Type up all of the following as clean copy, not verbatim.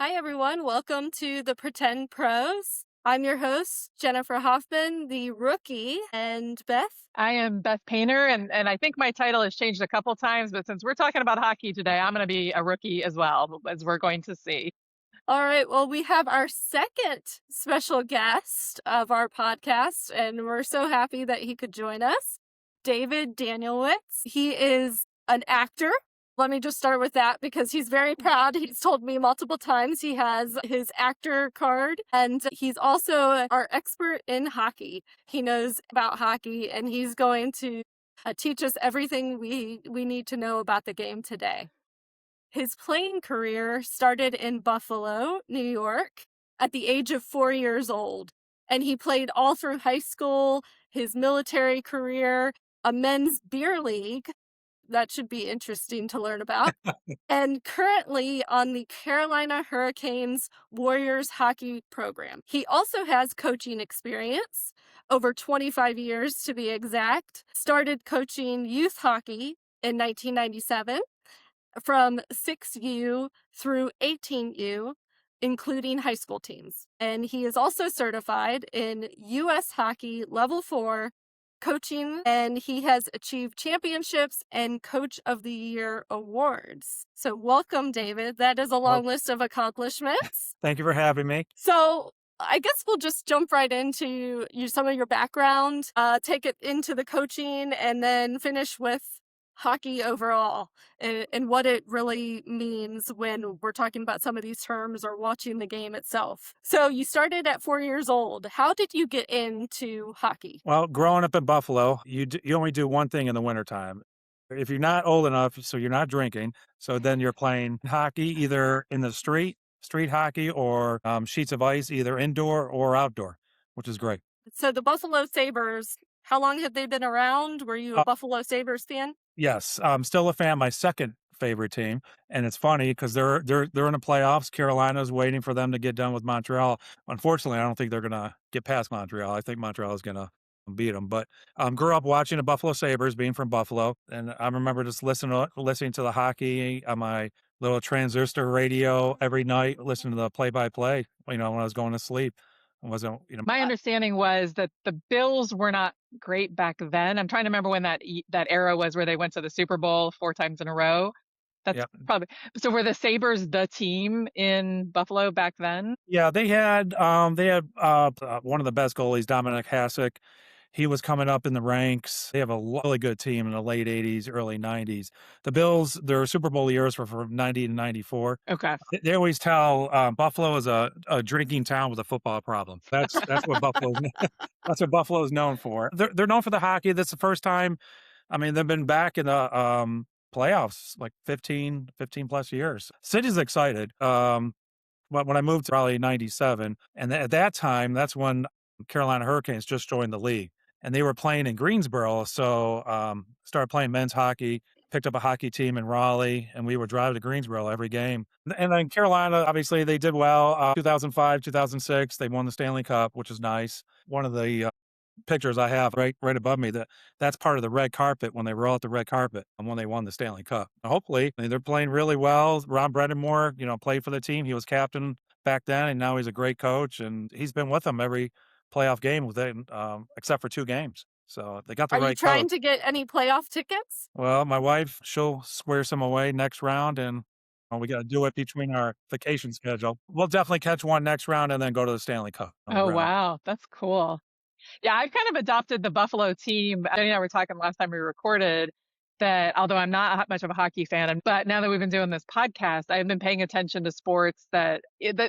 Hi, everyone. Welcome to the Pretend Pros. I'm your host, Jennifer Hoffman, the rookie, and Beth. I am Beth Painter, and I think my title has changed a couple times, but since we're talking about hockey today, I'm going to be a rookie as well, as we're going to see. All right. Well, we have our second special guest of our podcast, and we're so happy that he could join us, David Danielewicz. He is an actor. Let me just start with that because he's very proud. He's told me multiple times he has his actor card, and he's also our expert in hockey. He knows about hockey, and he's going to teach us everything we need to know about the game today. His playing career started in Buffalo, New York, at the age of 4 years old, and he played all through high school, his military career, a men's beer league. That should be interesting to learn about. And currently on the Carolina Hurricanes Warriors hockey program. He also has coaching experience, over 25 years to be exact. Started coaching youth hockey in 1997 from 6U through 18U, including high school teams. And he is also certified in U.S. Hockey Level 4 coaching, and he has achieved championships and Coach of the Year awards. So welcome, David. That is a long list of accomplishments. Thank you for having me. So I guess we'll just jump right into some of your background, take it into the coaching, and then finish with hockey overall and what it really means when we're talking about some of these terms or watching the game itself. So you started at 4 years old. How did you get into hockey? Well, growing up in Buffalo, you only do one thing in the wintertime. If you're not old enough, so you're not drinking, so then you're playing hockey either in the street hockey, or sheets of ice, either indoor or outdoor, which is great. So the Buffalo Sabres, how long have they been around? Were you a Uh, Buffalo Sabres fan? yes, I'm still a fan. My second favorite team, and it's funny because they're in the playoffs. Carolina's waiting for them to get done with Montreal. Unfortunately, I don't think they're gonna get past Montreal. I think Montreal is gonna beat them. But grew up watching the Buffalo Sabres, being from Buffalo, and I remember just listening to the hockey on my little transistor radio every night, listening to the play-by-play. When I was going to sleep. I wasn't, My understanding was that the Bills were not great back then. I'm trying to remember when that era was where they went to the Super Bowl 4 times in a row. That's yeah, probably so. Were the Sabres the team in Buffalo back then? yeah. They had one of the best goalies, Dominic Hasek. He was coming up in the ranks. They have a really good team in the late 80s, early 90s. The Bills, their Super Bowl years were from 90 to 94. Okay. They always tell Buffalo is a drinking town with a football problem. That's what that's what Buffalo is known for. They're known for the hockey. That's the first time. I mean, they've been back in the playoffs like 15 plus years. City's excited. But when I moved to probably 97, and at that time, that's when Carolina Hurricanes just joined the league, and they were playing in Greensboro. So started playing men's hockey, picked up a hockey team in Raleigh, and we would drive to Greensboro every game. And then Carolina, obviously, they did well. 2005, 2006, they won the Stanley Cup, which is nice. One of the pictures I have right above me, that's part of the red carpet when they roll out the red carpet and when they won the Stanley Cup. Hopefully, I mean, they're playing really well. Ron Bredemore, played for the team. He was captain back then, and now he's a great coach, and he's been with them every playoff game with it, except for 2 games. So they got the Are you right trying coach. to get any playoff tickets? Well, my wife, she'll square some away next round, and we got to do it between our vacation schedule. We'll definitely catch one next round and then go to the Stanley Cup Oh, round. wow. That's cool. Yeah, I've kind of adopted the Buffalo team. Jenny and I were talking last time we recorded that although I'm not much of a hockey fan, but now that we've been doing this podcast, I've been paying attention to sports that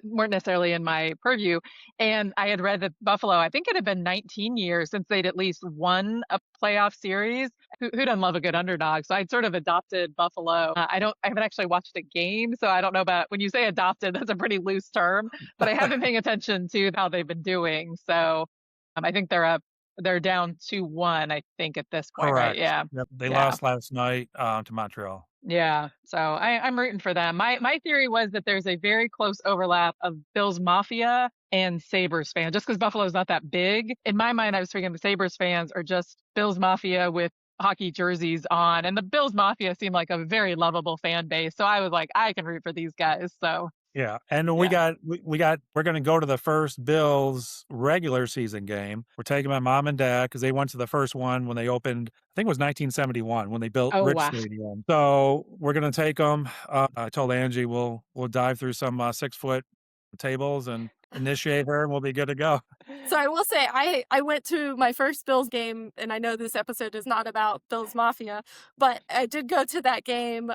weren't necessarily in my purview. And I had read that Buffalo, I think it had been 19 years since they'd at least won a playoff series. Who doesn't love a good underdog? So I'd sort of adopted Buffalo. I haven't actually watched a game, so I don't know about when you say adopted, that's a pretty loose term, but I have been paying attention to how they've been doing. So I think they're down 2-1, I think, at this point, right? Correct. Yeah. Yep. They Yeah. lost last night to Montreal. Yeah. So I'm rooting for them. My theory was that there's a very close overlap of Bills Mafia and Sabres fans, just because Buffalo's not that big. In my mind, I was thinking the Sabres fans are just Bills Mafia with hockey jerseys on. And the Bills Mafia seemed like a very lovable fan base. So I was like, I can root for these guys. So Yeah, and Yeah. we're gonna go to the first Bills regular season game. We're taking my mom and dad because they went to the first one when they opened, I think it was 1971 when they built Oh, Rich wow. Stadium. So we're gonna take them. I told Angie we'll dive through some 6-foot tables and initiate her, and we'll be good to go. So I will say I went to my first Bills game, and I know this episode is not about Bills Mafia, but I did go to that game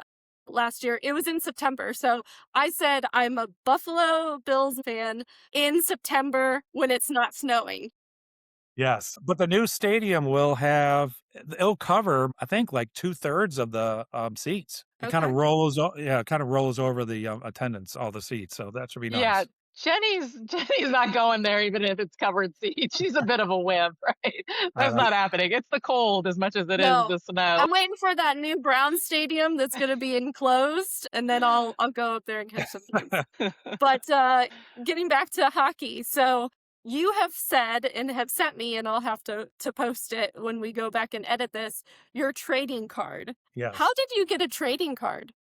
last year. It was in September. So I said I'm a Buffalo Bills fan in September when it's not snowing. Yes, but the new stadium it'll cover, I think, like 2/3 of the, seats. It kinda Okay. rolls o yeah, it kinda rolls over the, attendance, all the seats, so that should be Yeah, nice. Jenny's not going there even if it's covered seats. She's a bit of a wimp, right? I That's know. not happening. It's the cold as much as it is No. the snow. I'm waiting for that new Brown stadium that's gonna be enclosed, and then I'll go up there and catch some games. But, getting back to hockey, so you have said and have sent me, and I'll have to post it when we go back and edit this, your trading card. How Yes. did you get a trading card?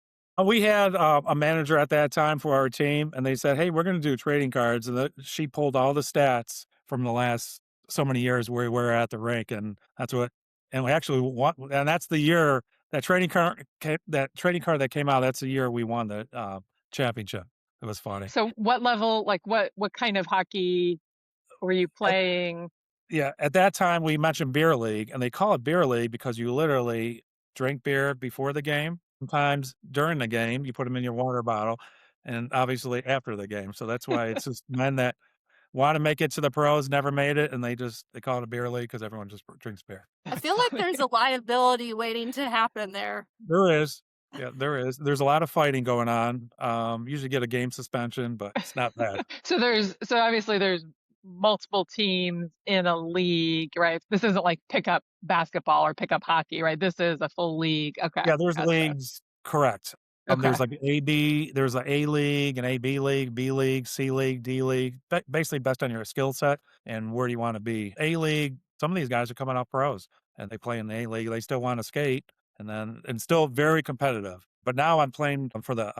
We had, a manager at that time for our team, and they said, "Hey, we're gonna do trading cards," and she pulled all the stats from the last so many years where we were at the rink, and we actually won, and that's the year that trading card that came out, that's the year we won the, championship. It was funny. So what level, like what kind of hockey were you playing? Yeah, at that time, we mentioned beer league, and they call it beer league because you literally drink beer before the game. Sometimes during the game, you put them in your water bottle, and obviously after the game. So that's why it's just men that want to make it to the pros, never made it, and they call it a beer league because everyone just drinks beer. I That's feel like funny. there's a liability waiting to happen there. There is. Yeah, there is. There's a lot of fighting going on. Usually get a game suspension, but it's not bad. So obviously there's multiple teams in a league, right? This isn't like pickup basketball or pickup hockey, right? This is a full league. Okay, Yeah, there's gotcha. leagues, correct. Okay. There's a A league, an AB league, B league, C league, D league, basically based on your skill set and where do you wanna be. A league, some of these guys are coming off pros and they play in the A league, they still wanna skate and still very competitive. But now I'm playing for the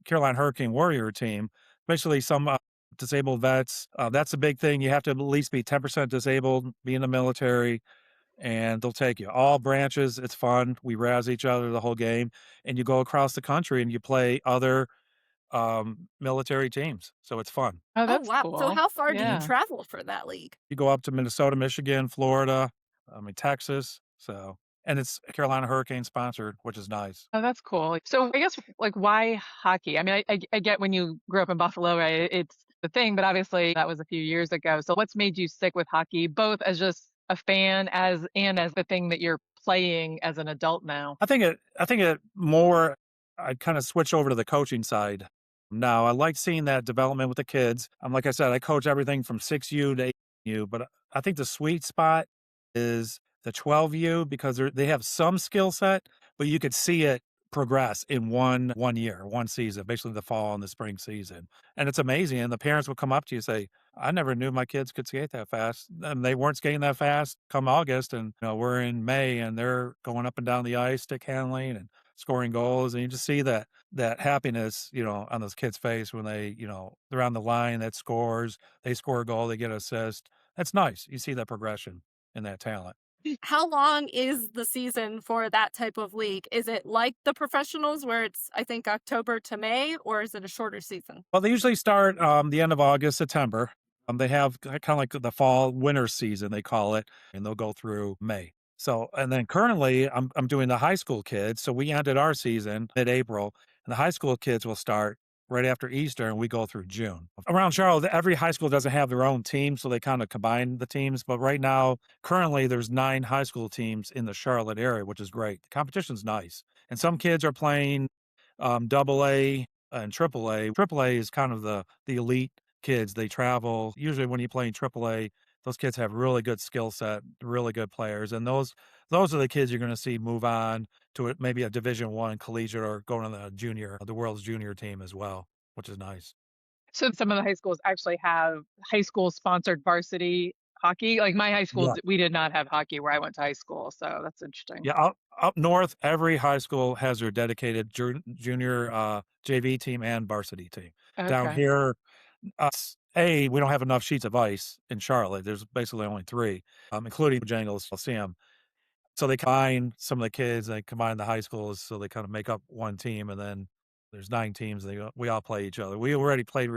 Carolina Hurricane Warrior team, especially some, disabled vets. That's a big thing, you have to at least be 10% disabled, be in the military, and they'll take you. All branches, it's fun. We razz each other the whole game, and you go across the country and you play other military teams. So it's fun. Oh, Oh, that's wow. So cool. how far do you Yeah. travel for that league? You go up to Minnesota, Michigan, Florida, Texas. So and it's Carolina Hurricane sponsored, which is nice. Oh, that's cool. So I guess like why hockey? I mean, I get when you grew up in Buffalo, right? It's the thing, but obviously that was a few years ago. So what's made you stick with hockey, both as just a fan as the thing that you're playing as an adult now? I think it more I kind of switch over to the coaching side. Now I like seeing that development with the kids. Like I said, I coach everything from 6U to 8U, but I think the sweet spot is the 12U because they have some skill set, but you could see it progress in one year, one season, basically the fall and the spring season. And it's amazing. And the parents will come up to you and say, I never knew my kids could skate that fast. And they weren't skating that fast come August. And we're in May and they're going up and down the ice, stick handling and scoring goals. And you just see that happiness, on those kids' face when they're on the line that scores, they score a goal, they get an assist. That's nice. You see that progression in that talent. How long is the season for that type of league? Is it like the professionals where it's, I think, October to May, or is it a shorter season? Well, they usually start the end of August, September. They have kind of like the fall winter season, they call it, and they'll go through May. So, and then currently I'm doing the high school kids. So we ended our season mid-April, and the high school kids will start right after Easter, and we go through June. Around Charlotte, every high school doesn't have their own team, so they kind of combine the teams. But right now, currently, there's 9 high school teams in the Charlotte area, which is great. The competition's nice, and some kids are playing double A and triple A. Triple A is kind of the elite kids. They travel. Usually when you play in triple A, those kids have really good skill set, really good players. And those are the kids you're going to see move on to maybe a Division One collegiate or going on the world's junior team as well, which is nice. So some of the high schools actually have high school sponsored varsity hockey. Like my high school, Yeah. we did not have hockey where I went to high school. So that's interesting. Yeah, up north, every high school has their dedicated junior JV team and varsity team. Down Okay. here, we don't have enough sheets of ice in Charlotte. There's basically only 3, including Bojangles Coliseum. So they combine some of the kids, they combine the high schools, so they kind of make up one team, and then there's 9 teams. We all play each other. We already played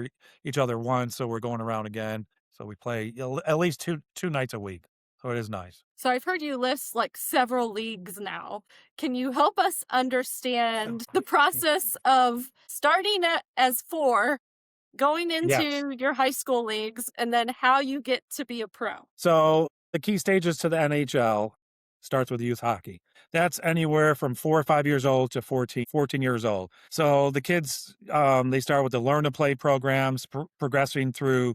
each other once, so we're going around again. So we play at least two nights a week. So it is nice. So I've heard you list like several leagues now. Can you help us understand the process of starting as 4, going Yes. into your high school leagues, and then how you get to be a pro? So the key stages to the NHL starts with youth hockey. That's anywhere from 4 or 5 years old to 14 years old. So the kids, they start with the learn to play programs, progressing through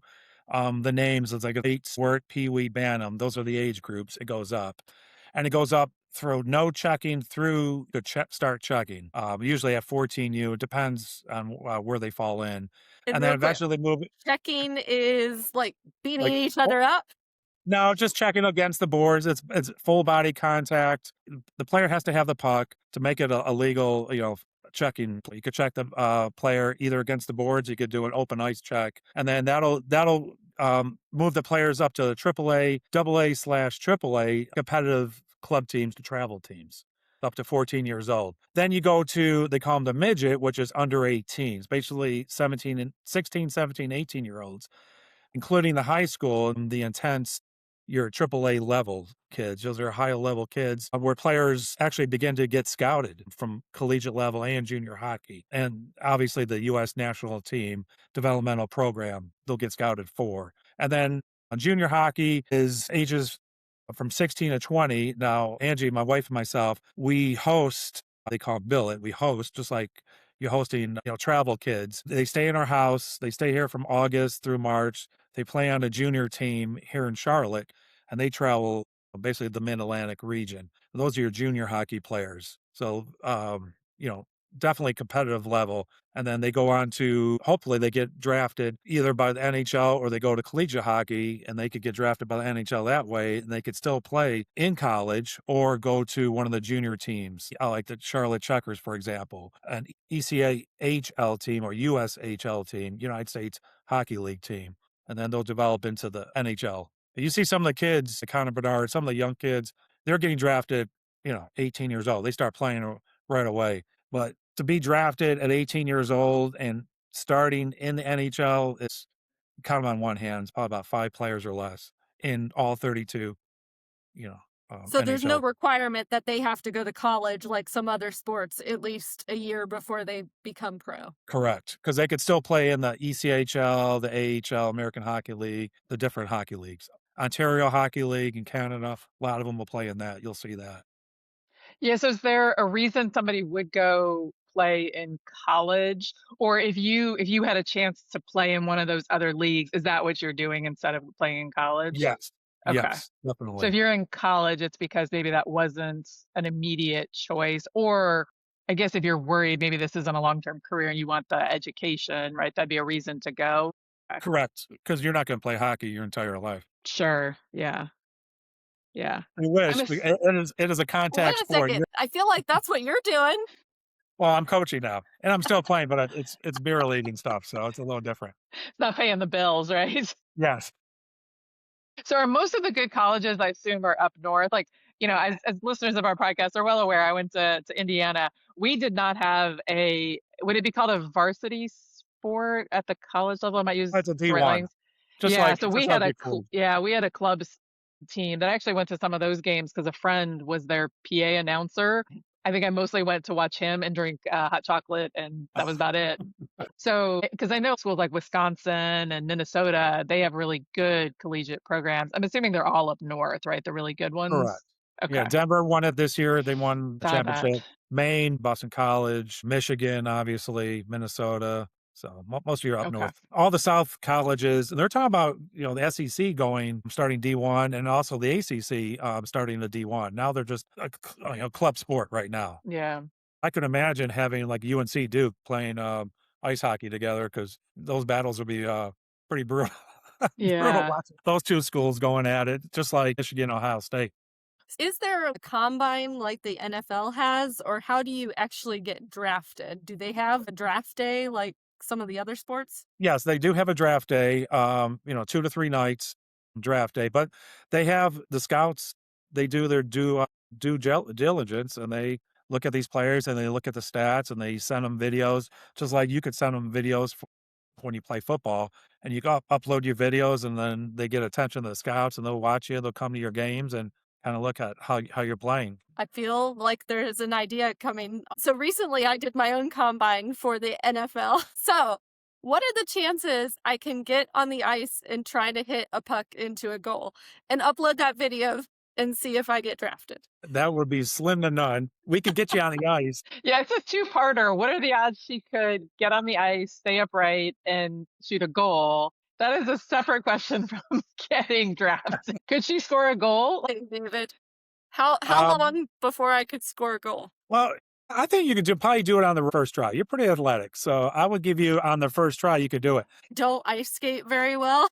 the names. It's like a sport, Pee Wee, Bantam. Those are the age groups. It goes up. And it goes up through no checking through to start checking. Usually at 14U. It depends on where they fall in. And then real quick, eventually they move checking is like beating like each other up. no, just checking against the boards. It's full body contact. The player has to have the puck to make it a legal, checking. You could check the player either against the boards. You could do an open ice check, and then that'll move the players up to the AAA, AA/AAA competitive club teams to travel teams up to 14 years old. Then you go to, they call them the midget, which is under 18s, basically 16, 17, 18-year-olds, including the high school and the intense your AAA level kids. Those are higher level kids where players actually begin to get scouted from collegiate level and junior hockey. And obviously the U.S. national team developmental program, they'll get scouted for. And then junior hockey is ages from 16 to 20. Now, Angie, my wife and myself, we host, they call it billet. We host just like you're hosting, travel kids. They stay in our house. They stay here from August through March. They play on a junior team here in Charlotte, and they travel basically the Mid-Atlantic region. Those are your junior hockey players. So, definitely competitive level. And then they go on to, hopefully they get drafted either by the NHL or they go to collegiate hockey and they could get drafted by the NHL that way. And they could still play in college or go to one of the junior teams, like the Charlotte Checkers, for example, an ECHL team or USHL team, United States Hockey League team. And then they'll develop into the NHL. You see some of the kids, Connor Bedard, some of the young kids, they're getting drafted, 18 years old. They start playing right away. But to be drafted at 18 years old and starting in the NHL, it's kind of on one hand, it's probably about 5 players or less in all 32, So there's no NHL. requirement that they have to go to college like some other sports at least a year before they become pro. Correct. Because they could still play in the ECHL, the AHL, American Hockey League, the different hockey leagues. Ontario Hockey League in Canada, a lot of them will play in that. You'll see that. Yeah, so is there a reason somebody would go play in college? Or if you had a chance to play in one of those other leagues, is that what you're doing instead of playing in college? Yes. Okay. Yes, So definitely. if you're in college, it's because maybe that wasn't an immediate choice. Or I guess if you're worried maybe this isn't a long-term career and you want the education, right? That'd be a reason to go. Okay. Correct. Because you're not going to play hockey your entire life. Sure. Yeah. Yeah. We I'm wish. a, It is a Wait contact a sport. second. I feel like that's what you're doing. Well, I'm coaching now, and I'm still playing, but it's beer league and stuff, so it's a little different. it's not paying the bills, right? Yes. So are most of the good colleges, I assume, are up north? Like, as listeners of our podcast are well aware, I went to Indiana. We did not have would it be called a varsity sport at the college level? I might use It's a the right D1, language. Yeah, so just like before. we had a club team that actually went to some of those games because a friend was their PA announcer. I think I mostly went to watch him and drink hot chocolate, and that was about it. So, because I know schools like Wisconsin and Minnesota, they have really good collegiate programs. I'm assuming they're all up north, right? The really good ones. Correct. Yeah, Okay. Denver won it this year. They won the Saw that. championship. Maine, Boston College, Michigan, obviously, Minnesota. So most of you are up Okay. north. All the South colleges, and they're talking about the SEC starting D1, and also the ACC starting the D1. Now they're just a club sport right now. Yeah. I could imagine having like UNC Duke playing ice hockey together because those battles would be pretty brutal. Brutal Yeah. watching those two schools going at it, just like Michigan, Ohio State. Is there a combine like the NFL has, or how do you actually get drafted? Do they have a draft day like some of the other sports? Yes, they do have a draft day, 2 to 3 nights draft day, but they have the scouts, they do their due diligence, and they look at these players, and they look at the stats, and they send them videos, just like you could send them videos when you play football, and you go upload your videos, and then they get attention of the scouts, and they'll watch you, they'll come to your games and kinda look at how you're playing. I feel like there's an idea coming. So recently I did my own combine for the NFL. So, what are the chances I can get on the ice and try to hit a puck into a goal and upload that video and see if I get drafted? That would be slim to none. We could get you on the ice. Yeah, it's a two-parter. What are the odds she could get on the ice, stay upright, and shoot a goal? That is a separate question from getting drafted. Could she score a goal? Hey, David, how Um, long before I could score a goal? well, I think you could probably do it on the first try. You're pretty athletic, so I would give you on the first try, you could do it. Don't ice skate very well.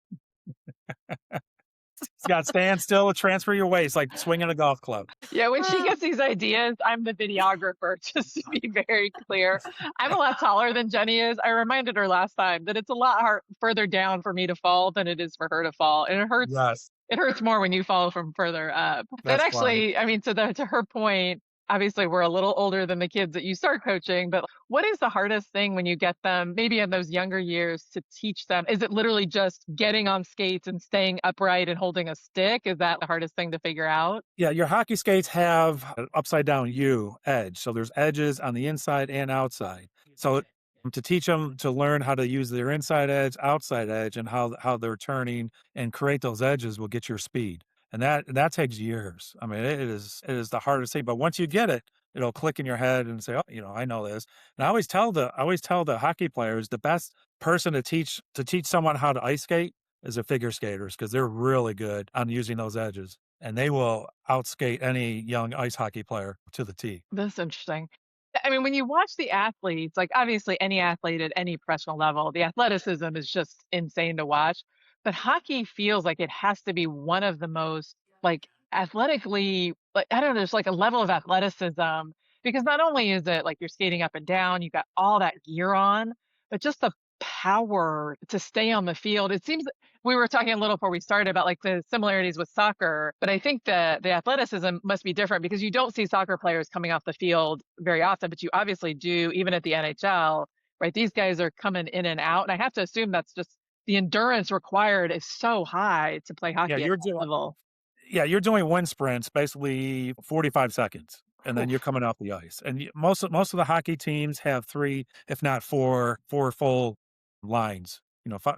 You got to stand still, transfer your weight. It's like swinging a golf club. Yeah, when she gets these ideas, I'm the videographer, just to be very clear. I'm a lot taller than Jenny is. I reminded her last time that it's a lot further down for me to fall than it is for her to fall. And it hurts. Yes, It hurts more when you fall from further up. But that's funny. actually, I mean, to her point, obviously we're a little older than the kids that you start coaching, but what is the hardest thing when you get them, maybe in those younger years, to teach them? Is it literally just getting on skates and staying upright and holding a stick? Is that the hardest thing to figure out? Yeah, your hockey skates have an upside down U edge. So there's edges on the inside and outside. So to teach them to learn how to use their inside edge, outside edge, and how they're turning and create those edges will get your speed. And that takes years. I mean, it is the hardest thing. But once you get it, it'll click in your head and say, oh, I know this. And I always tell the hockey players the best person to teach someone how to ice skate is the figure skaters because they're really good on using those edges and they will outskate any young ice hockey player to the T. That's interesting. I mean, when you watch the athletes, like obviously any athlete at any professional level, the athleticism is just insane to watch. But hockey feels like it has to be one of the most like athletically, like I don't know, there's like a level of athleticism because not only is it like you're skating up and down, you got all that gear on, but just the power to stay on the field. It seems we were talking a little before we started about like the similarities with soccer, but I think the athleticism must be different because you don't see soccer players coming off the field very often, but you obviously do even at the NHL, right? These guys are coming in and out, and I have to assume that's just the endurance required is so high to play Yeah, hockey at you're that doing level. yeah, you're doing wind sprints, basically 45 seconds, and then you're Oof. coming off the ice. And most of the hockey teams have three, if not four full lines.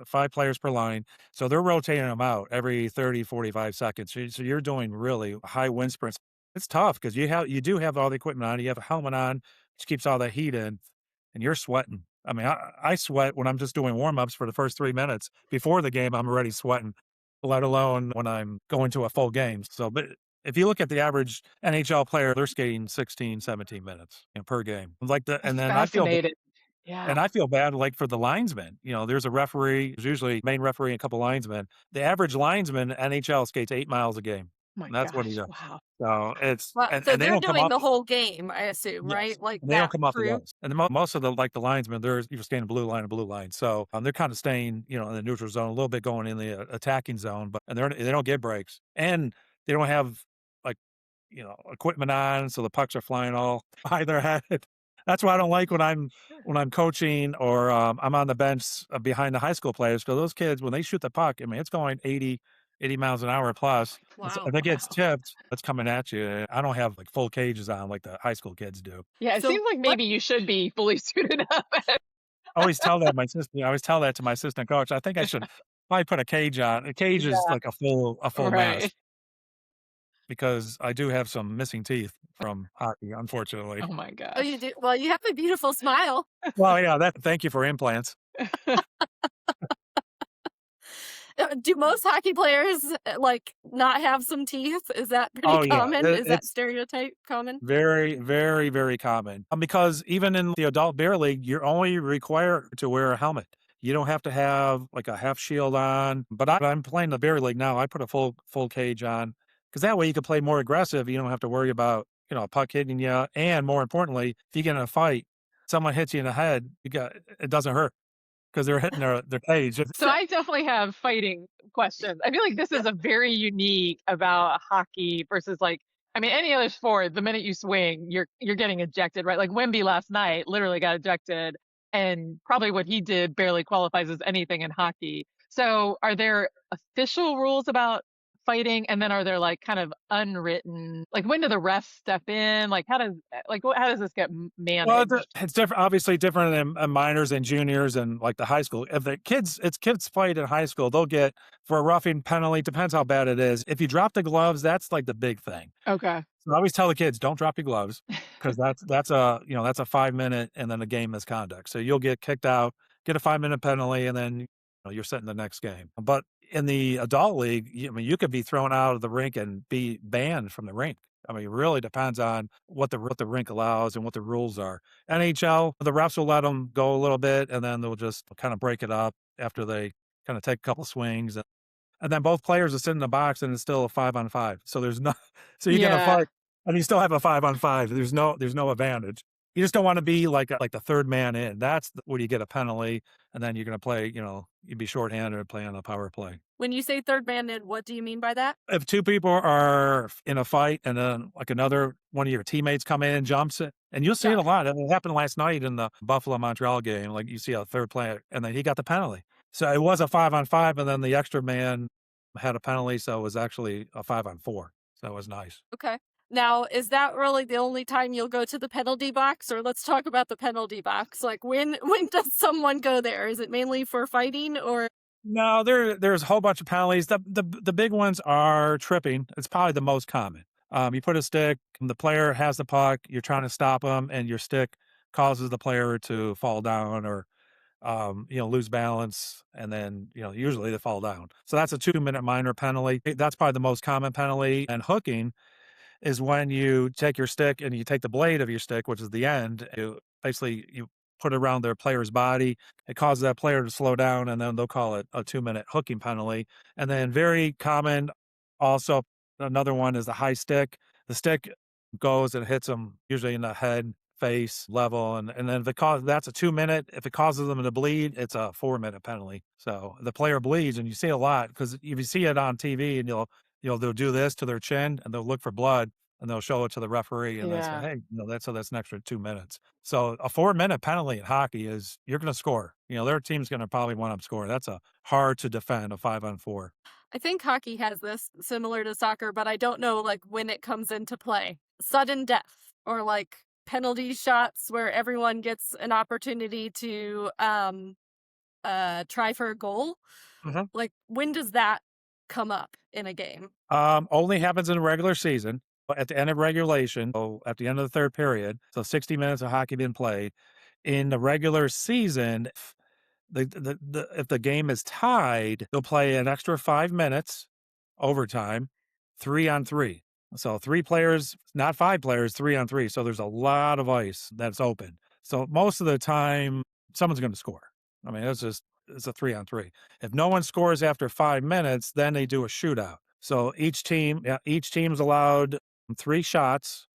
Five players per line. So they're rotating them out every 30, 45 seconds. So you're doing really high wind sprints. It's tough because you do have all the equipment on. You have a helmet on, which keeps all the heat in, and you're sweating. I mean, I sweat when I'm just doing warm ups for the first 3 minutes. Before the game, I'm already sweating, let alone when I'm going to a full game. So, but if you look at the average NHL player, they're skating 16, 17 minutes per game. That's And then fascinating. and Yeah. I feel bad like for the linesmen. There's a referee, there's usually main referee and a couple linesmen. The average linesman NHL skates 8 miles a game. My And that's what he gosh. does. Wow. So it's Well, and, so and they they're don't come doing up. the whole game, I assume, Yes, right? Like and they don't that come off the crew. ice. And most of the linesmen, you're standing blue line. So they're kind of staying, in the neutral zone, a little bit going in the attacking zone, but and they don't get breaks, and they don't have like equipment on, so the pucks are flying all by their head. That's why I don't like when I'm coaching or I'm on the bench behind the high school players because those kids when they shoot the puck, I mean it's going 80 miles an hour plus. Wow. If it gets Wow. tipped, it's coming at you. I don't have like full cages on like the high school kids do. Yeah, it So seems like what maybe you should be fully suited up. I always tell that to my assistant coach. I think I should probably put a cage on. A cage is Yeah, like a full right. mask because I do have some missing teeth from hockey, unfortunately. Oh my oh you gosh. do well, you have a beautiful smile. Well, yeah, thank you for implants. Do most hockey players like not have some teeth? Is that pretty Oh yeah, common? Is that it's stereotype common? very, very, very common. Because even in the adult beer league, you're only required to wear a helmet. You don't have to have like a half shield on. But I'm playing the beer league now. I put a full cage on because that way you can play more aggressive. You don't have to worry about a puck hitting you, and more importantly, if you get in a fight, someone hits you in the head, it doesn't hurt. because they're hitting their cage. So I definitely have fighting questions. I feel like this is a very unique about hockey versus like, I mean, any other sport, the minute you swing, you're getting ejected, right? Like Wemby last night literally got ejected, and probably what he did barely qualifies as anything in hockey. So are there official rules about fighting, and then are there like kind of unwritten, like when do the refs step in? Like how does this get Well, managed? it's different. Obviously, different in minors and juniors and like the high school. If it's kids fight in high school, they'll get for a roughing penalty. Depends how bad it is. If you drop the gloves, that's like the big thing. Okay. So I always tell the kids, don't drop your gloves because that's a 5 minute and then a game misconduct. So you'll get kicked out, get a 5 minute penalty, and then you're set in the next game. But in the adult league, I mean, you could be thrown out of the rink and be banned from the rink. I mean, it really depends on what the rink allows and what the rules are. NHL, the refs will let them go a little bit, and then they'll just kind of break it up after they kind of take a couple swings. And then both players are sitting in the box, and it's still a 5-on-5. So there's no, so you get a Yeah. fight, and you still have a 5-on-5. There's no advantage. You just don't want to be like the third man in. That's where you get a penalty, and then you're going to play. You'd be shorthanded and play on a power play. When you say third man in, what do you mean by that? If two people are in a fight, and then like another one of your teammates come in and jumps it, and you'll see it a lot. It happened last night in the Buffalo Montreal game. Like you see a third player, and then he got the penalty. So it was a 5-on-5, and then the extra man had a penalty, so it was actually a 5-on-4. So it was nice. Okay. Now, is that really the only time you'll go to the penalty box? Or let's talk about the penalty box. Like when does someone go there? Is it mainly for fighting or? No, there's a whole bunch of penalties. The big ones are tripping. It's probably the most common. You put a stick, the player has the puck, you're trying to stop them, and your stick causes the player to fall down or lose balance, and then, usually they fall down. So that's a 2-minute minor penalty. That's probably the most common penalty. And hooking is when you take your stick and you take the blade of your stick, which is the end, you put it around their player's body. It causes that player to slow down, and then they'll call it a 2-minute hooking penalty. And then very common also, another one is the high stick. The stick goes and hits them usually in the head, face level, and then that's a 2-minute. If it causes them to bleed, it's a 4-minute penalty. So the player bleeds, and you see a lot because if you see it on TV, and they'll do this to their chin and they'll look for blood and they'll show it to the referee and they'll say, hey, that's an extra 2 minutes. So a 4-minute penalty in hockey is you're going to score. Their team's going to probably want to score. That's a hard to defend, a 5-on-4. I think hockey has this similar to soccer, but I don't know like when it comes into play. Sudden death or like penalty shots where everyone gets an opportunity to try for a goal. Mhm. Like when does that come up in a game? Only happens in the regular season. But at the end of regulation, so at the end of the third period, so 60 minutes of hockey being played. In the regular season, if the game is tied, they'll play an extra 5 minutes overtime, 3-on-3. So 3 players, not 5 players, 3-on-3. So there's a lot of ice that's open. So most of the time, someone's going to score. I mean, it's a 3-on-3. If no one scores after 5 minutes, then they do a shootout. So each team's allowed 3 shots.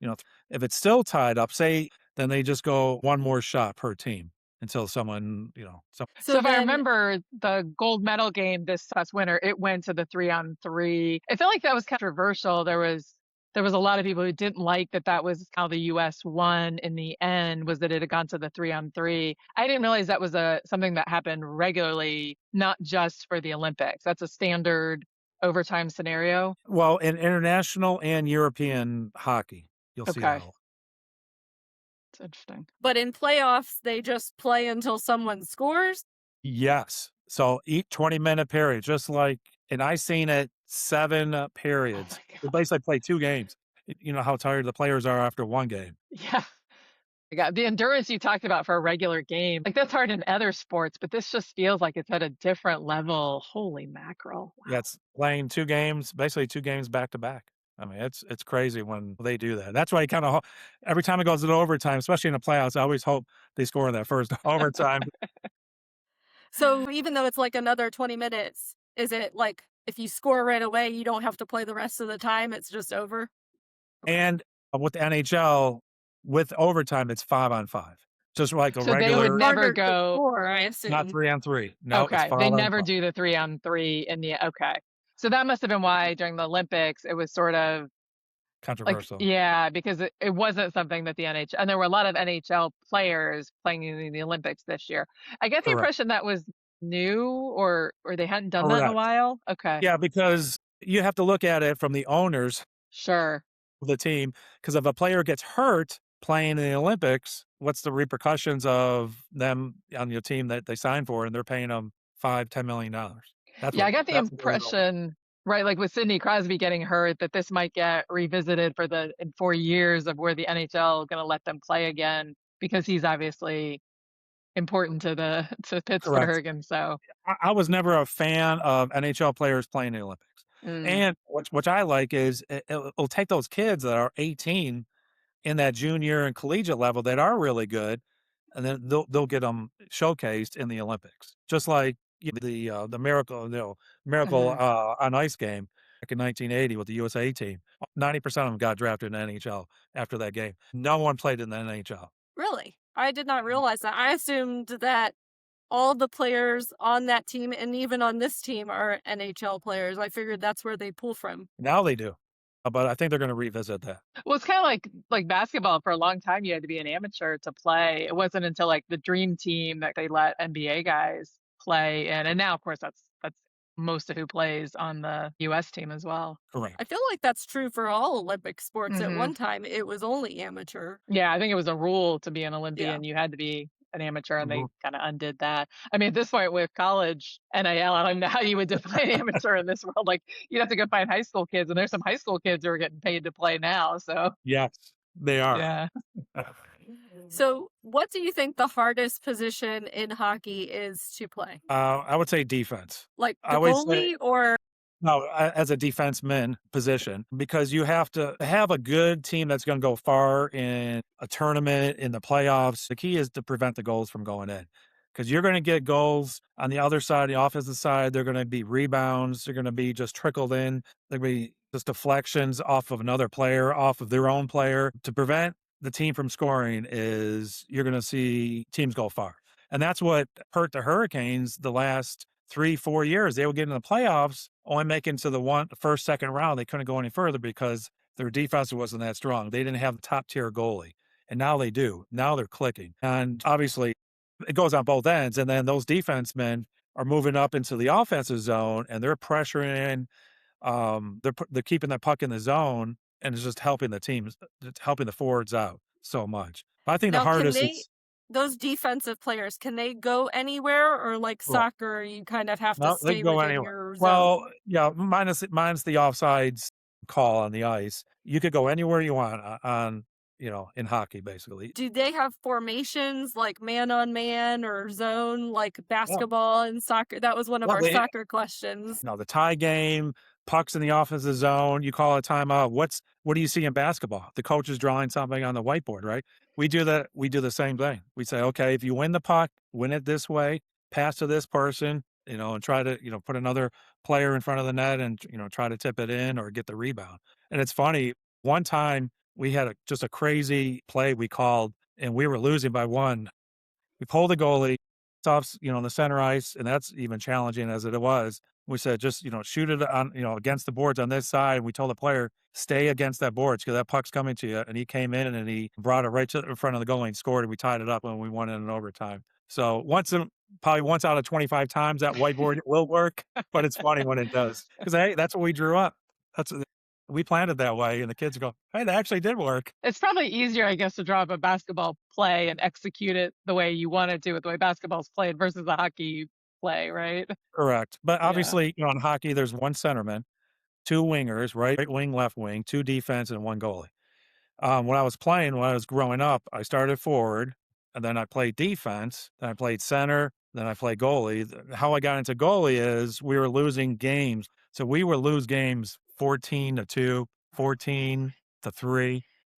If it's still tied up, then they just go one more shot per team until someone, So if I remember the gold medal game this past winter, it went to the 3-on-3. I feel like that was controversial. There was a lot of people who didn't like that was how the U.S. won in the end, was that it had gone to the 3-on-3. I didn't realize that was something that happened regularly, not just for the Olympics. That's a standard overtime scenario. Well, in international and European hockey, you'll see that. It's interesting. But in playoffs, they just play until someone scores? Yes. So each 20-minute period, just like, and I seen it 7 periods. They basically play 2 games. You know how tired the players are after one game. Yeah. The endurance you talked about for a regular game, like that's hard in other sports, but this just feels like it's at a different level. Holy mackerel. Wow. Yeah, it's playing 2 games, basically 2 games back to back. I mean, it's crazy when they do that. That's why every time it goes to overtime, especially in the playoffs, I always hope they score in that first overtime. So even though it's like another 20 minutes, is it like if you score right away, you don't have to play the rest of the time? It's just over? And with the NHL, with overtime, it's 5-on-5. just like a So they would regular, never Harder to go. score, I not assume. 3-on-3. No, it's Okay, they 5-on-5. never do the 3-on-3 in the okay. So that must have been why during the Olympics it was sort of like, Controversial. yeah, because it wasn't something that the NHL, and there were a lot of NHL players playing in the Olympics this year. I get the Correct. impression that was new or they hadn't done that in a Correct. while. Okay. Yeah, because you have to look at it from the owners Sure. of the team. Because if a player gets hurt playing in the Olympics, what's the repercussions of them on your team that they signed for, and they're paying them $5-10 million? Yeah, I got the That's what they don't. impression, right, like with Sidney Crosby getting hurt, that this might get revisited in 4 years of where the NHL gonna let them play again because he's obviously important to the to Correct. Pittsburgh, and so I was never a fan of NHL players playing in the Olympics, mm, and which I like is it'll take those kids that are 18 in that junior and collegiate level that are really good, and then they'll get them showcased in the Olympics, just like the miracle, miracle mhm. on ice game back in 1980 with the USA team. 90% of them got drafted in the NHL after that game. No one played in the NHL. Really? I did not realize that. I assumed that all the players on that team and even on this team are NHL players. I figured that's where they pull from. Now they do, but I think they're going to revisit that. Well, it's kinda like basketball. For a long time, you had to be an amateur to play. It wasn't until, like, the dream team that they let NBA guys play in, and now, of course, that's most of who plays on the US team as well. Correct. I feel like that's true for all Olympic sports. At Mhm. one time, it was only amateur. Yeah, I think it was a rule to be an Yeah. Olympian, you had to be an amateur, and they Mhm. kinda undid that. I mean, at this point with college NIL, I don't know how you would define amateur in this world, like, you'd have to go find high school kids, and there's some high school kids who are getting paid to play now, so Yes, they are. yeah. So, what do you think the hardest position in hockey is to play? I would say defense. Like I the would say goalie or no, as a defenseman position, because you have to have a good team that's going to go far in a tournament, in the playoffs. The key is to prevent the goals from going in, because you're going to get goals on the other side, the offensive side. They're going to be rebounds. They're going to be just trickled in. They're going to be just deflections off of another player, off of their own player. To prevent the team from scoring is you're going to see teams go far. And that's what hurt the Hurricanes the last 3-4 years. They would get in the playoffs, only making to the first, second round. They couldn't go any further because their defense wasn't that strong. They didn't have a top tier goalie. And now they do. Now they're clicking. And obviously it goes on both ends. And then those defensemen are moving up into the offensive zone and they're pressuring. They're keeping the puck in the zone, and it's just helping the teams, it's helping the forwards out so much. But I think the now can hardest they is those defensive players, can they go anywhere or like correct. soccer, you kind of have to No, they stay can go within anywhere. your Well, zone? yeah, minus the offsides call on the ice. You could go anywhere you want on in hockey, basically. Do they have formations like man on man or zone like Yeah. basketball and soccer? That was one of Well, our soccer questions. the tie game, pucks in the offensive zone, you call a timeout. What do you see in basketball? The coach is drawing something on the whiteboard, right? We do that. We do the same thing. We say, okay, if you win the puck, win it this way, pass to this person, and try to, put another player in front of the net and, try to tip it in or get the rebound. And it's funny, one time we had just a crazy play we called and we were losing by one. We pulled the goalie, it's off, on the center ice, and that's even challenging as it was. We said, just, shoot it on, against the boards on this side. And we told the player, stay against that boards because that puck's coming to you. And he came in and he brought it right to in front of the goalie and scored, and we tied it up when we won it in overtime. So probably once out of 25 times that whiteboard will work, but it's funny when it does because hey, that's what we drew up. That's we planned it that way, and the kids go, hey, that actually did work. It's probably easier, I guess, to draw up a basketball play and execute it the way you wanna do it, the way basketball's played versus a hockey play, right? Correct. But Yeah. obviously, in hockey, there's one centerman, two wingers, right wing, left wing, two defense, and one goalie. When I was growing up, I started forward, and then I played defense, then I played center, then I played goalie. How I got into goalie is we were losing games. So we would lose games 14-2, 14-3.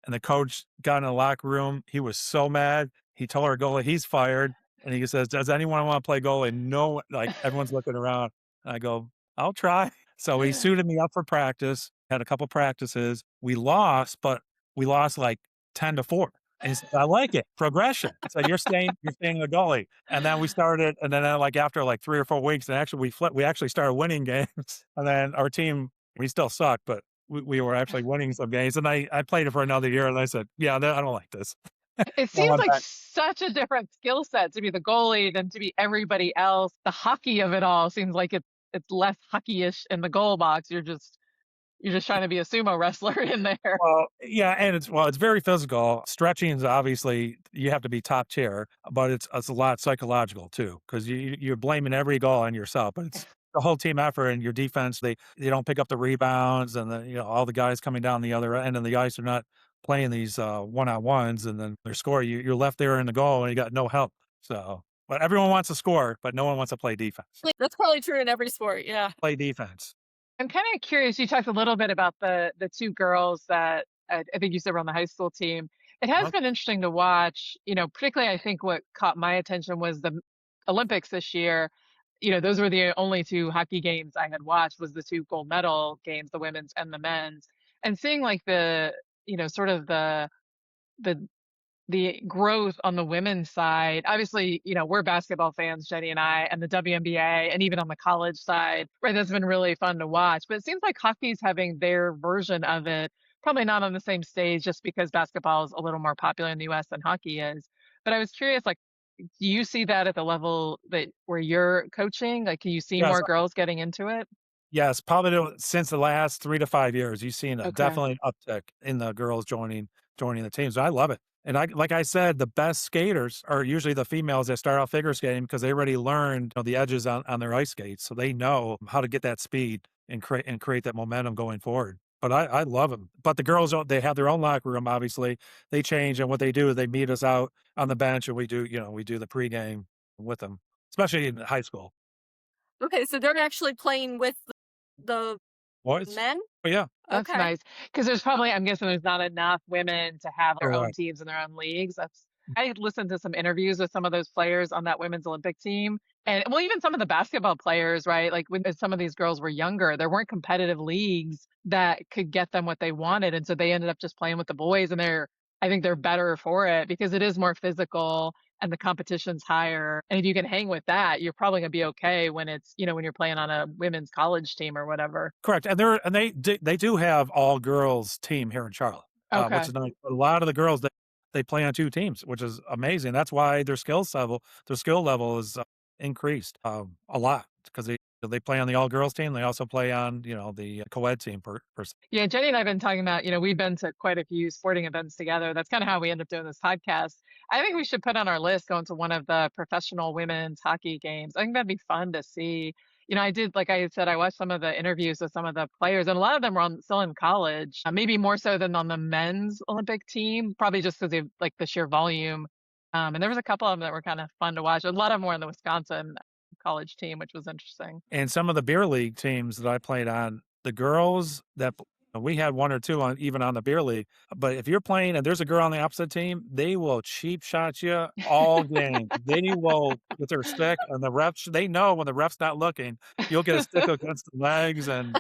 And the coach got in the locker room. He was so mad. He told our goalie he's fired. And he says, does anyone want to play goalie? No, like everyone's looking around. And I go, I'll try. So he suited me up for practice, had a couple practices. We lost, but we lost like 10-4. And he said, I like it. Progression. So you're staying the goalie. And then we started, and then like after like 3 or 4 weeks, and actually we actually started winning games. And then our team, we still suck, but we were actually winning some games. And I played it for another year, and I said, yeah, I don't like this. It I seems went like back. such a different skill set to be the goalie than to be everybody else. The hockey of it all seems like it's less hockey-ish in the goal box. You're just trying to be a sumo wrestler in there. Well, yeah, and it's very physical. Stretching is obviously you have to be top tier, but it's a lot psychological too, because you're blaming every goal on yourself, but it's the whole team effort and your defense. They don't pick up the rebounds, and all the guys coming down the other end of the ice are not playing these one-on-ones, and then they're scoring. You're left there in the goal, and you got no help. So, but everyone wants to score, but no one wants to play defense. That's probably true in every sport. Yeah. Play defense. I'm kind of curious. You talked a little bit about the two girls that I think you said were on the high school team. It has Uh, been interesting to watch. Particularly I think what caught my attention was the Olympics this year. Those were the only two hockey games I had watched, was the two gold medal games, the women's and the men's, and seeing like sort of the the growth on the women's side. Obviously, we're basketball fans, Jenny and I, and the WNBA, and even on the college side, right? That's been really fun to watch. But it seems like hockey's having their version of it, probably not on the same stage just because basketball is a little more popular in the US than hockey is. But I was curious, like, do you see that at the level that where you're coaching? Like, can you see yes, more girls getting into it? Yes, probably since the last 3 to 5 years, you've seen a Okay. definitely uptick in the girls joining the teams. I love it. And like I said, the best skaters are usually the females that start out figure skating because they already learned the edges on their ice skates. So they know how to get that speed and create that momentum going forward. But I love them. But the girls they have their own locker room, obviously. They change, and what they do is they meet us out on the bench, and we do the pregame with them, especially in high school. Okay, so they're actually playing with the Boys? men? Oh yeah. That's Okay. nice. Because I'm guessing there's not enough women to have their own Correct. teams and their own leagues. I listened to some interviews with some of those players on that women's Olympic team. And well, even some of the basketball players, right? Like when some of these girls were younger, there weren't competitive leagues that could get them what they wanted. And so they ended up just playing with the boys. And I think they're better for it because it is more physical and the competition's higher. And if you can hang with that, you're probably gonna be okay when when you're playing on a women's college team or whatever. Correct, and they do have all girls team here in Charlotte, which Okay. is nice. A lot of the girls they play on 2 teams, which is amazing. That's why their skill level is increased a lot because they play on the all girls team. They also play on the co-ed team per se. Yeah, Jenny and I have been talking about, we've been to quite a few sporting events together. That's kind of how we end up doing this podcast. I think we should put on our list going to one of the professional women's hockey games. I think that'd be fun to see. I did, like I said, I watched some of the interviews with some of the players, and a lot of them were still in college, maybe more so than on the men's Olympic team, probably just because of like the sheer volume. And there was a couple of them that were kind of fun to watch. A lot of them were on the Wisconsin college team, which was interesting. And some of the beer league teams that I played on, the girls that we had 1 or 2 even on the beer league. But if you're playing and there's a girl on the opposite team, they will cheap shot you all game. They will with their stick, and the refs. They know when the ref's not looking, you'll get a stick against the legs, and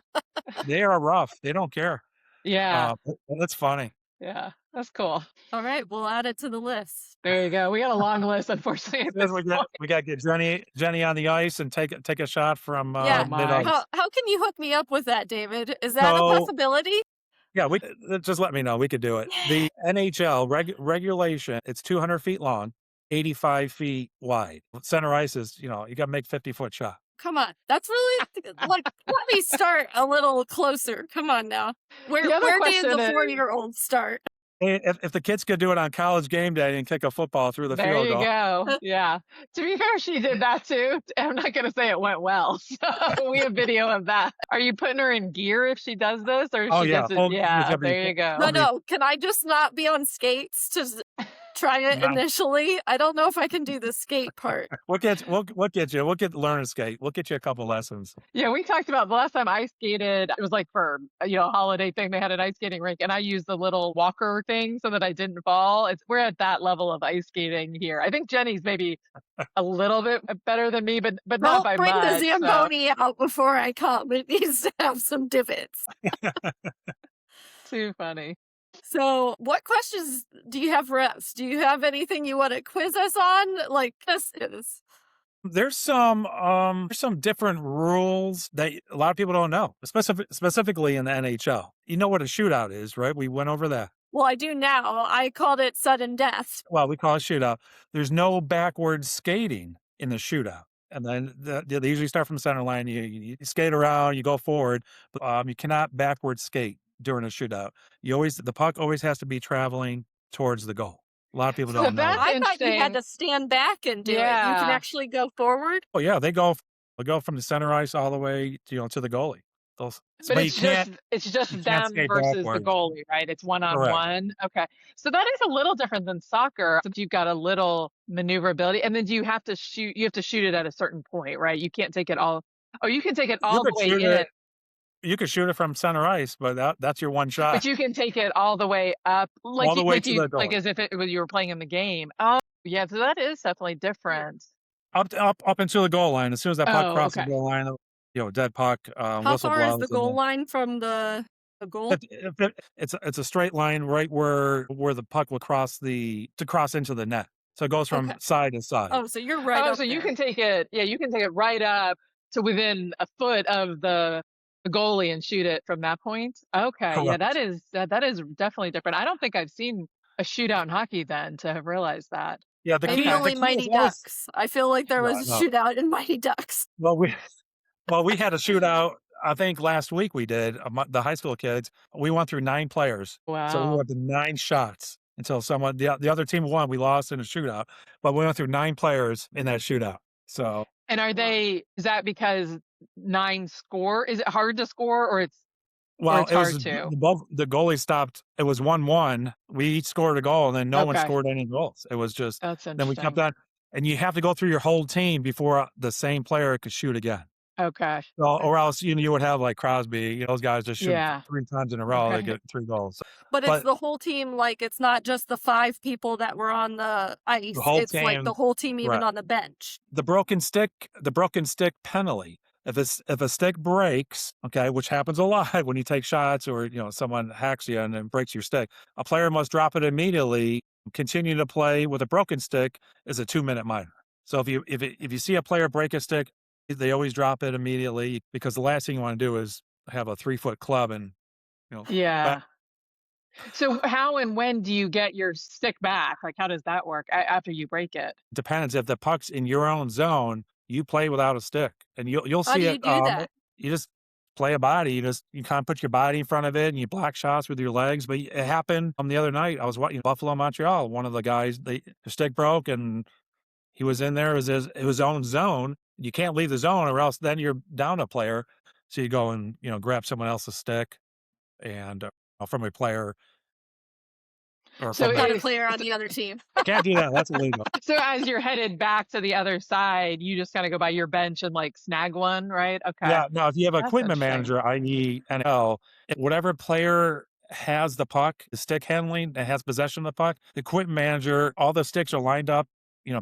they are rough. They don't care. Yeah, That's funny. yeah, that's cool. All right, we'll add it to the list. There you go. We got a long list, unfortunately, at Then this we got point. we got to get Jenny on the ice and take a shot from Yeah. my. mid ice. How can you hook me up with that, David? Is that a So possibility? yeah, we just let me know. We could do it. The NHL regulation, it's 200 feet long, 85 feet wide. Center ice is, you got to make 50-foot shot. Come on. That's really like let me start a little closer. Come on now. Where The other did question the is- 4-year-old start? If the kids could do it on college game day and kick a football through the There field you goal. go. Yeah. To be fair, she did that too. I'm not going to say it went well. So we have video of that. Are you putting her in gear if she does this, or Oh she yeah, gets it? full Yeah. gear, There you go. No. Can I just not be on skates to try it No. initially? I don't know if I can do the skate part. We'll get you. We'll get learn to skate. We'll get you a couple lessons. Yeah, we talked about the last time I skated, it was like for a holiday thing. They had an ice skating rink, and I used the little walker thing so that I didn't fall. We're at that level of ice skating here. I think Jenny's maybe a little bit better than me, but not Don't by bring much. the Zamboni out before I come. It needs to have some divots. Too funny. So, what questions do you have for us? Do you have anything you want to quiz us on? Like this is. There's some different rules that a lot of people don't know, specifically in the NHL. You know what a shootout is, right? We went over that. Well, I do now. I called it sudden death. Well, we call it shootout. There's no backwards skating in the shootout. And then they usually start from the center line. You skate around, you go forward, but you cannot backwards skate during a shootout. The puck always has to be traveling towards the goal. A lot of people So don't know that's that. I thought you had interesting. to stand back and do it. You can Yeah. actually go forward. Oh yeah, they go from the center ice all the way to the goalie. But But you it's can't just you can't them skate versus the backwards. goalie, right? It's one on Correct. one. Okay. So that is a little different than soccer since you've got a little maneuverability. And then you have to shoot it at a certain point, right? You can't take it all. Oh, you can take it You all the could way shoot in, it. You could shoot it from center ice, but that's your one shot. but you can take it all the way up, All the way to the goal. as if you were playing in the game. Oh, yeah. So that is definitely different. Up until the goal line. As soon as that puck Oh, crosses okay. the goal line, dead puck, How whistle far is blows, the goal line from the goal? it's a straight line right where the puck will cross into the net. So it goes from Okay. side to side. Oh, so you're right Oh, up so you there. can take it. Yeah, you can take it right up to within a foot of the goalie and shoot it from that point. Okay, yeah, Correct. that is definitely different. I don't think I've seen a shootout in hockey then to have realized that. Yeah, Maybe Okay. only the key is Mighty always Ducks. I feel like there no, was a no. shootout in Mighty Ducks. Well, we had a shootout. I think last week we did the high school kids. We went through 9 players, so we Wow. went to 9 shots until the other team won. We lost in a shootout, but we went through 9 players in that shootout. So And is that because 9 score? Is it hard to score or it's it was hard to? both the goalie stopped. It was 1-1. We each scored a goal, and then no one Okay. scored any goals. It was just That's then we kept interesting. on, and you have to go through your whole team before the same player could shoot again. Okay. So, or else you would have like Crosby. Those guys just shoot Yeah. 3 times in a row. They Right. get 3 goals. But it's But the whole team, like it's not just the 5 people that were on the ice. the whole It's like the team, whole team even right? on the bench. The broken stick penalty. If a stick breaks, okay, which happens a lot when you take shots or someone hacks you and then breaks your stick, a player must drop it immediately. Continue to play with a broken stick is a 2-minute minor. So if you see a player break a stick, they always drop it immediately because the last thing you want to do is have a 3-foot club and Yeah. So how and when do you get your stick back? Like, how does that work after you break it? depends. If the puck's in your own zone, you play without a stick, and you'll How see do you it. do that? You just play a body. You kind of put your body in front of it, and you block shots with your legs. But it happened the other night. I was watching Buffalo Montreal. One of the guys, the stick broke, and he was in there. It was his own zone. You can't leave the zone, or else then you're down a player. So you go and grab someone else's stick, and from a player or So from Not a is player on the other team. can't do that. That's illegal. so as you're headed back to the other side, you just gotta go by your bench and like snag one, right? Okay. Yeah, no, if you have an That's equipment interesting. manager, i.e. NL, whatever player has the puck, the stick handling, and has possession of the puck, the equipment manager, all the sticks are lined up,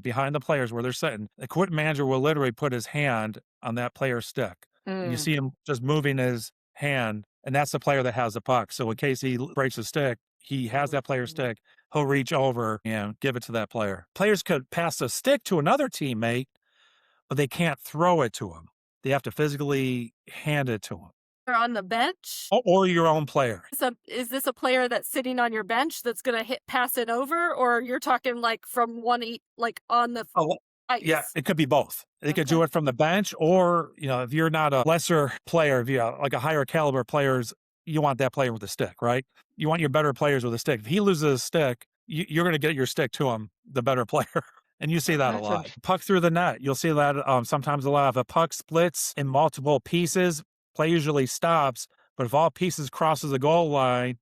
behind the players where they're sitting. The equipment manager will literally put his hand on that player's stick. And you Mm. see him just moving his hand, and that's the player that has the puck. So in case he breaks a stick, he has that player's stick. He'll reach over and give it to that player. Players could pass a stick to another teammate, but they can't throw it to him. They have to physically hand it to him. They're on the bench. Or your own player. Is this a player that's sitting on your bench that's gonna pass it over, or you're talking like from like on the Oh, ice? yeah, it could be both. They could do it from the bench, or if you're not a lesser player, if you're like a higher caliber players, you want that player with a stick, right? You want your better players with a stick. If he loses a stick, you're going to get your stick to him, the better player. And you see that a That's lot. Puck through the net. You'll see that sometimes a lot. If a puck splits in multiple pieces, play usually stops. But if all pieces crosses the goal line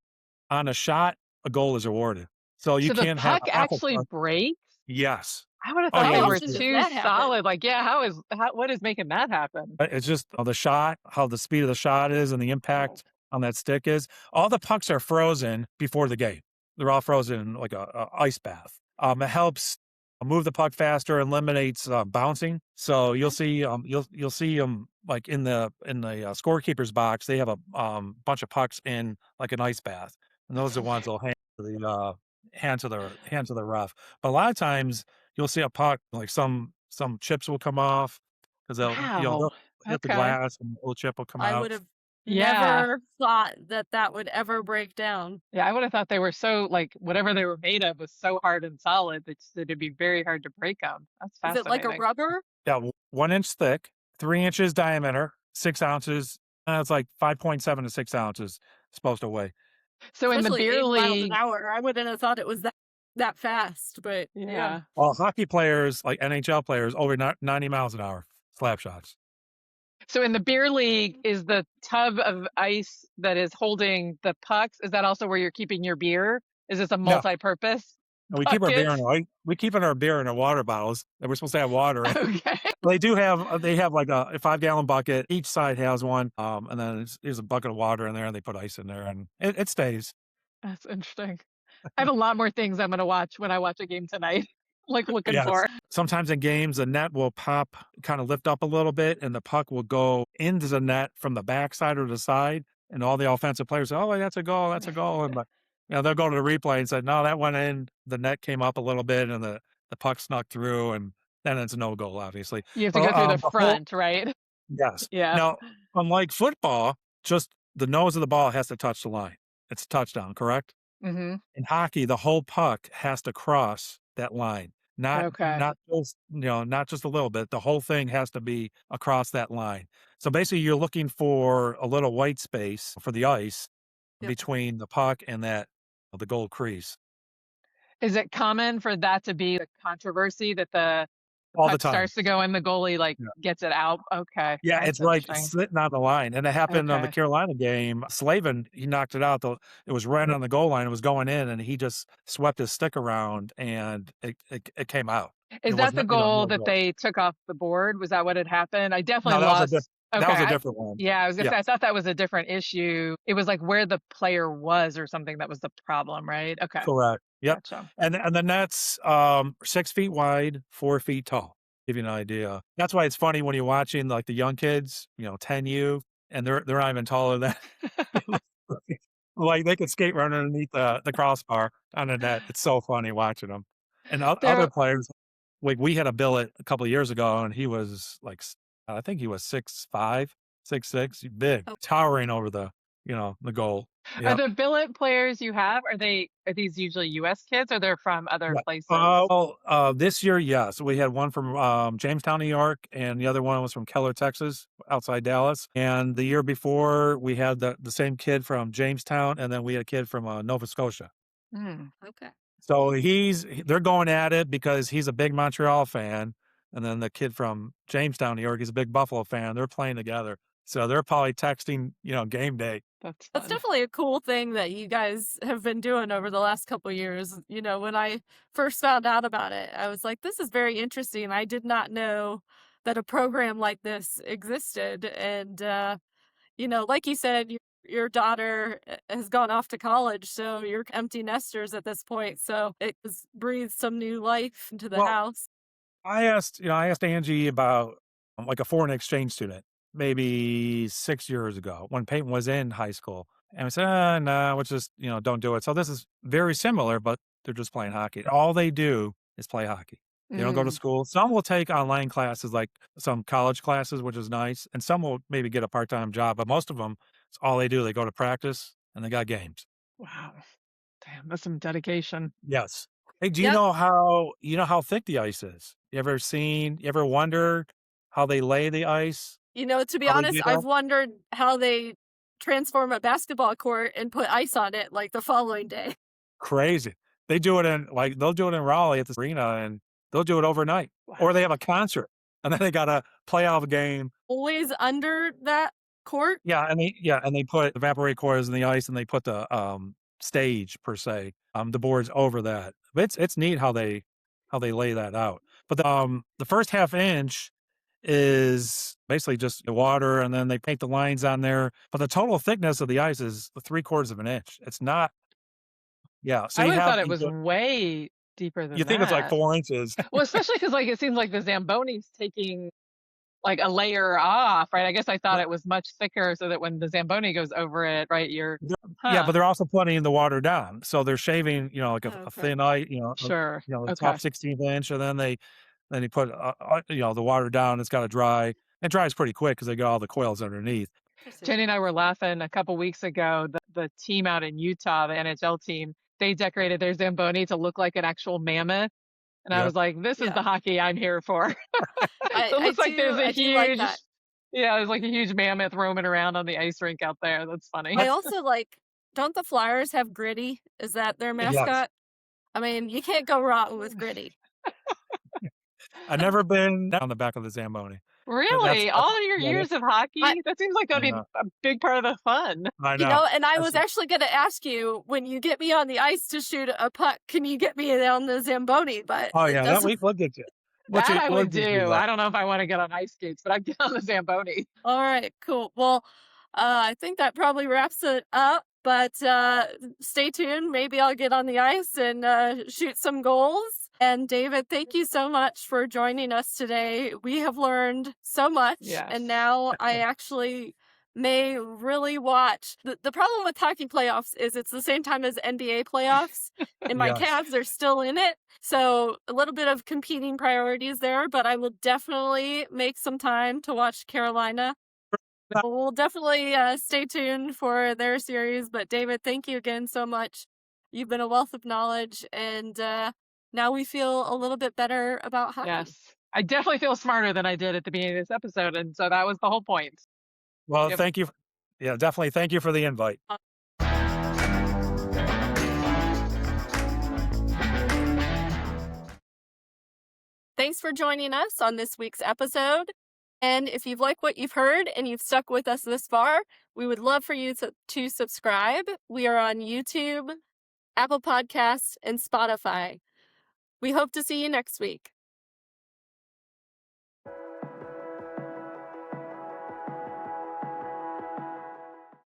on a shot, a goal is awarded. So you So the can't have puck half a actually puck. breaks? Yes. I would have Oh thought yeah. they How were often does too that happen? solid. Like, yeah, what is making that happen? It's just the shot, how the speed of the shot is, and the impact on that stick is. All the pucks are frozen before the game. They're all frozen like a ice bath. It helps move the puck faster, eliminates bouncing. So you'll see you'll see like in the scorekeeper's box. They have a bunch of pucks in like an ice bath. and those are the ones that'll hand to the ref. But a lot of times you'll see a puck like some chips will come off because they'll Wow. hit the Okay. glass and a little chip will come I would out. have Yeah. never thought that would ever break down. Yeah, I would have thought they were so like whatever they were made of was so hard and solid that it'd be very hard to break them. That's Is it like a fascinating. rubber? Yeah, 1 inch thick, 3 inches diameter, 6 ounces. It's like 5.7 to 6 ounces supposed to weigh. So in the Especially beer 80 miles an league, hour. I wouldn't have thought it was that fast, but yeah. yeah. Well, hockey players, like NHL players, over 90 miles an hour, slap shots. So in the beer league, is the tub of ice that is holding the pucks, is that also where you're keeping your beer? Is this a No, multi-purpose and we keep our beer bucket? we keep our beer in our water bottles that we're supposed to have water in. Okay. They have like a 5-gallon bucket. Each side has one, and then there's a bucket of water in there, and they put ice in there, and it stays. That's interesting. I have a lot more things I'm going to watch when I watch a game tonight, like looking Yes. for. Sometimes in games, the net will pop, kind of lift up a little bit, and the puck will go into the net from the backside or the side, and all the offensive players say, "Oh, that's a goal, that's a goal," and they'll go to the replay and say, "No, that went in. The net came up a little bit, and the puck snuck through, and then it's no goal, obviously." You have to But go through the the whole front, right? yes. Yeah. Now, unlike football, just the nose of the ball has to touch the line. It's a touchdown, correct? Mm-hmm. In hockey, the whole puck has to cross that line. Okay. Not just, not just a little bit. The whole thing has to be across that line. So basically you're looking for a little white space for the ice Yep. between the puck and the goal crease. Is it common for that to be a controversy that the All the puck time. starts to go in, the goalie Yeah. gets it out? Okay. Yeah, That's it's right interesting. sitting on the line. And it happened on the Okay. Carolina game. Slavin, he knocked it out. It was right on the goal line. It was going in, and he just swept his stick around, and it came out. Is It was that the not, goal no that goal. they took off the board? Was that what had happened? I No, definitely that was lost. that was Okay. a different one. Yeah, I was gonna Yeah. say I thought that was a different issue. It was like where the player was or something that was the problem, right? Okay. Correct. Yep. Gotcha. And the net's 6 feet wide, 4 feet tall. Give you an idea. That's why it's funny when you're watching like the young kids, 10U, and they're not even taller than like they could skate right underneath the crossbar on the net. It's so funny watching them. And other There players, like we had a billet a couple of years ago, and he was like, I think he was 6'5", 6'6", big, Oh. towering over the goal. Are Yep. the billet players you have, are these usually US kids or they're from other Yeah. places? This year, yes. We had one from Jamestown, New York, and the other one was from Keller, Texas, outside Dallas. And the year before, we had the same kid from Jamestown, and then we had a kid from Nova Scotia. Hmm. Okay. So they're going at it because he's a big Montreal fan, and then the kid from Jamestown, New York, he's a big Buffalo fan. They're playing together. So they're probably texting, game day. That's That's fun. definitely a cool thing that you guys have been doing over the last couple of years. When I first found out about it, I was like, this is very interesting. I did not know that a program like this existed. And, like you said, your daughter has gone off to college, so you're empty nesters at this point. So it has breathed some new life into the Well, house. I asked Angie about like a foreign exchange student maybe 6 years ago when Peyton was in high school. And we said, no, let's just, don't do it. So this is very similar, but they're just playing hockey. All they do is play hockey. They don't go to school. Some will take online classes, like some college classes, which is nice. And some will maybe get a part-time job, but most of them, it's all they do. They go to practice and they got games. Wow. Damn, that's some dedication. Yes. Hey, do you Yep. know how thick the ice is? You ever wondered how they lay the ice? To be How they honest, do I've that? wondered how they transform a basketball court and put ice on it like the following day. Crazy. They'll do it in Raleigh at the arena, and they'll do it overnight. Or they have a concert, and then they got a playoff game. Always under that court. Yeah, and they put evaporate cores in the ice, and they put the stage per se, the boards over that. But it's neat how they lay that out. But the first half inch is basically just the water, and then they paint the lines on there. But the total thickness of the ice is 3/4 of an inch. It's not. Yeah, so I you would have have thought it was way deeper than you think it's like that. 4 inches. Well, especially because it seems like the Zamboni's taking like a layer off, right? I guess I thought it was much thicker so that when the Zamboni goes over it, right, Yeah, but they're also putting the water down. So they're shaving, like a Okay. thin ice, Sure. the Okay. top 16th inch, and then you put the water down. It's got to dry. It dries pretty quick because they got all the coils underneath. Jenny and I were laughing a couple weeks ago. The team out in Utah, the NHL team, they decorated their Zamboni to look like an actual mammoth. And I Yep. was like, this is Yeah. the hockey I'm here for. I So it looks like do- there's a I do like huge, that. yeah, there's like a huge mammoth roaming around on the ice rink out there. That's funny. I also don't the Flyers have Gritty? Is that their Yes. mascot? I mean, you can't go wrong with Gritty. I've never been on the back of the Zamboni. Really? All your yeah, years of hockey? That seems like that'd be know. a big part of the fun. I know. And I That's- was actually going to ask you, when you get me on the ice to shoot a puck, can you get me on the Zamboni? But Oh yeah, we'll get you. That I We'll would get you do. that. I don't know if I want to get on ice skates, but I'd get on the Zamboni. All right, cool. Well, I think that probably wraps it up. But stay tuned. Maybe I'll get on the ice and shoot some goals. And David, thank you so much for joining us today. We have learned so much. Yes. And now I actually may really watch. The problem with hockey playoffs is it's the same time as NBA playoffs, and my Yes. Cavs are still in it. So a little bit of competing priorities there, but I will definitely make some time to watch Carolina. We'll definitely stay tuned for their series. But David, thank you again so much. You've been a wealth of knowledge, and now we feel a little bit better about hockey. Yes. I definitely feel smarter than I did at the beginning of this episode. And so that was the whole point. Well, Yep. thank you. Yeah, definitely. Thank you for the invite. Thanks for joining us on this week's episode. And if you've liked what you've heard and you've stuck with us this far, we would love for you to subscribe. We are on YouTube, Apple Podcasts, and Spotify. We hope to see you next week.